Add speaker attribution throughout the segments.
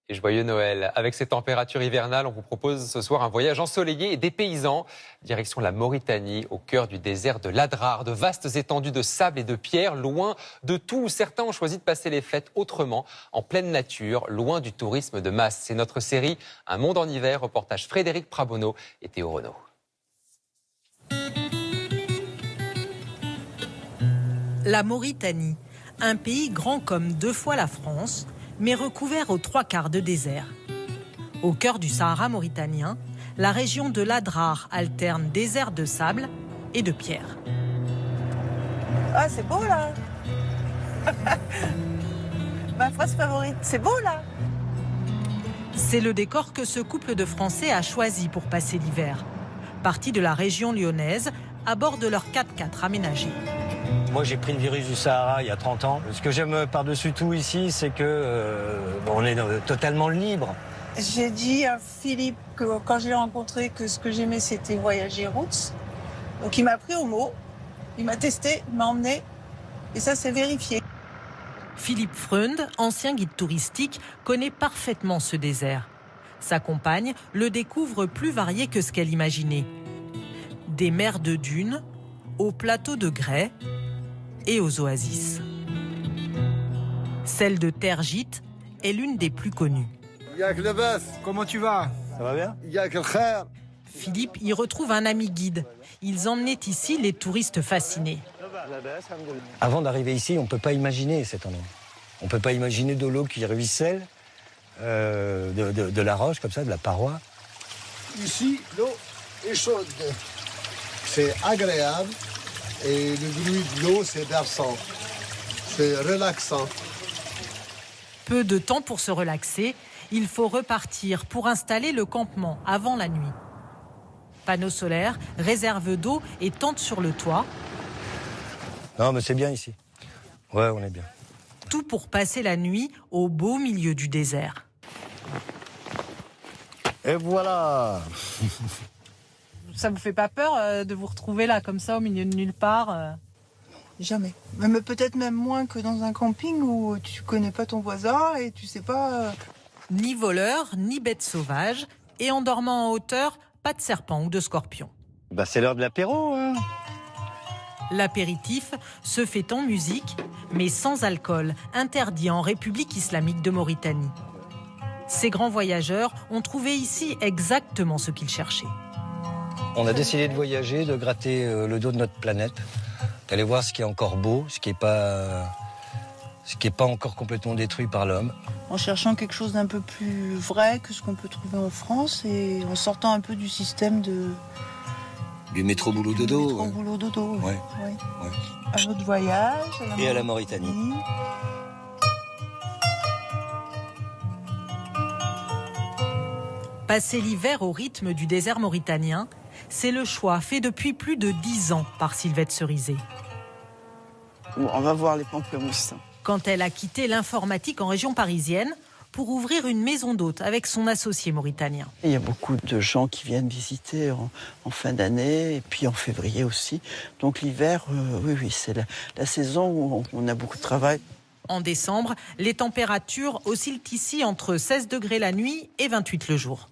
Speaker 1: Et joyeux Noël. Avec ces températures hivernales, on vous propose ce soir un voyage ensoleillé et dépaysant. Direction la Mauritanie, au cœur du désert de l'Adrar. De vastes étendues de sable et de pierres, loin de tout. Certains ont choisi de passer les fêtes autrement, en pleine nature, loin du tourisme de masse. C'est notre série Un monde en hiver, reportage Frédéric Prabono et Théo Renaud.
Speaker 2: La Mauritanie, un pays grand comme 2 fois la France, mais recouvert aux 3/4 de désert. Au cœur du Sahara mauritanien, la région de l'Adrar alterne désert de sable et de pierre.
Speaker 3: Ah, c'est beau là. Ma phrase favorite, c'est beau là.
Speaker 2: C'est le décor que ce couple de Français a choisi pour passer l'hiver. Partis de la région lyonnaise, à bord de leur 4x4 aménagé.
Speaker 4: Moi, j'ai pris le virus du Sahara il y a 30 ans. Ce que j'aime par-dessus tout ici, c'est que on est totalement libre.
Speaker 3: J'ai dit à Philippe que quand je l'ai rencontré que ce que j'aimais c'était voyager routes. Donc il m'a pris au mot, il m'a testé, il m'a emmené et ça c'est vérifié.
Speaker 2: Philippe Freund, ancien guide touristique, connaît parfaitement ce désert. Sa compagne le découvre plus varié que ce qu'elle imaginait. Des mers de dunes, aux plateaux de grès et aux oasis. Celle de Tergit est l'une des plus connues.
Speaker 5: Comment tu vas?
Speaker 4: Ça va bien?
Speaker 2: Philippe y retrouve un ami guide. Ils emmenaient ici les touristes fascinés.
Speaker 4: Avant d'arriver ici, on ne peut pas imaginer cet endroit. On ne peut pas imaginer de l'eau qui ruisselle, de la roche comme ça, de la paroi.
Speaker 5: Ici, l'eau est chaude. C'est agréable et le bruit de l'eau, c'est berçant. C'est relaxant.
Speaker 2: Peu de temps pour se relaxer. Il faut repartir pour installer le campement avant la nuit. Panneaux solaires, réserve d'eau et tente sur le toit.
Speaker 4: Non, mais c'est bien ici. Ouais, on est bien.
Speaker 2: Tout pour passer la nuit au beau milieu du désert.
Speaker 4: Et voilà.
Speaker 2: Ça vous fait pas peur de vous retrouver là, comme ça, au milieu de nulle part
Speaker 3: Jamais. Mais peut-être même moins que dans un camping où tu connais pas ton voisin et tu sais pas...
Speaker 2: Ni voleurs, ni bêtes sauvages. Et en dormant en hauteur, pas de serpents ou de scorpions.
Speaker 4: Bah, c'est l'heure de l'apéro, hein.
Speaker 2: L'apéritif se fait en musique, mais sans alcool, interdit en République islamique de Mauritanie. Ces grands voyageurs ont trouvé ici exactement ce qu'ils cherchaient.
Speaker 4: On a décidé de voyager, de gratter le dos de notre planète, d'aller voir ce qui est encore beau, ce qui est pas encore complètement détruit par l'homme.
Speaker 3: En cherchant quelque chose d'un peu plus vrai que ce qu'on peut trouver en France et en sortant un peu du système
Speaker 4: Du métro boulot dodo.
Speaker 3: Métro boulot dodo.
Speaker 4: Ouais.
Speaker 3: Ouais.
Speaker 4: Ouais.
Speaker 3: Un autre voyage.
Speaker 4: Et à la Mauritanie.
Speaker 2: Passer l'hiver au rythme du désert mauritanien, c'est le choix fait depuis plus de 10 ans par Sylvette Cerizet.
Speaker 3: Bon, on va voir les pamplemousses.
Speaker 2: Quand elle a quitté l'informatique en région parisienne pour ouvrir une maison d'hôtes avec son associé mauritanien.
Speaker 6: Il y a beaucoup de gens qui viennent visiter en fin d'année et puis en février aussi. Donc l'hiver, oui, c'est la saison où on a beaucoup de travail.
Speaker 2: En décembre, les températures oscillent ici entre 16 degrés la nuit et 28 le jour.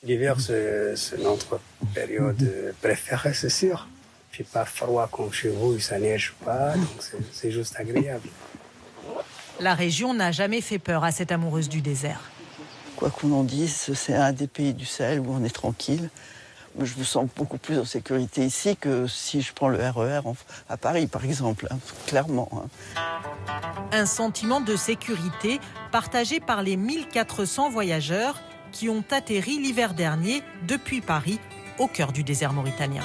Speaker 7: L'hiver, c'est notre période préférée, c'est sûr. Il ne fait pas froid comme chez vous, ça neige pas, donc c'est juste agréable.
Speaker 2: La région n'a jamais fait peur à cette amoureuse du désert.
Speaker 6: Quoi qu'on en dise, c'est un des pays du Sahel où on est tranquille. Je me sens beaucoup plus en sécurité ici que si je prends le RER à Paris, par exemple, hein, clairement. Hein.
Speaker 2: Un sentiment de sécurité partagé par les 1400 voyageurs qui ont atterri l'hiver dernier depuis Paris, au cœur du désert mauritanien.